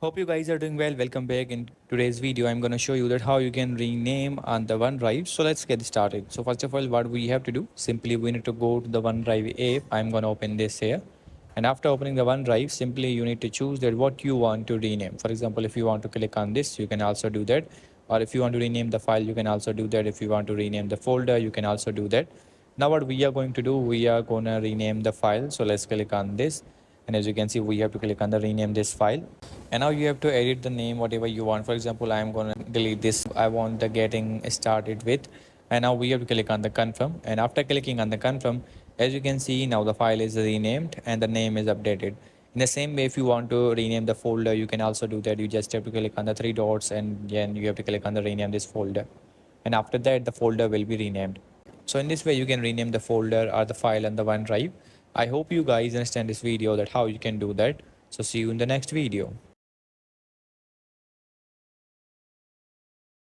Hope you guys are doing well. Welcome back. In today's video, I'm going to show you that how you can rename on the OneDrive. So let's get started. So first of all, what we have to do, simply we need to go to the OneDrive app. I'm going to open this here. And after opening the OneDrive, simply you need to choose that what you want to rename. For example, if you want to click on this, you can also do that. Or if you want to rename the file, you can also do that. If you want to rename the folder, you can also do that. Now what we are going to do, we are going to rename the file. So let's click on this. And as you can see, we have to click on the rename this file. And now you have to edit the name whatever you want. For example, I'm going to delete this. I want the getting started with. And now we have to click on the confirm. And after clicking on the confirm, as you can see, now the file is renamed and the name is updated. In the same way, if you want to rename the folder, you can also do that. You just have to click on the three dots and then you have to click on the rename this folder. And after that, the folder will be renamed. So in this way, you can rename the folder or the file on the OneDrive. I hope you guys understand this video that how you can do that. So see you in the next video.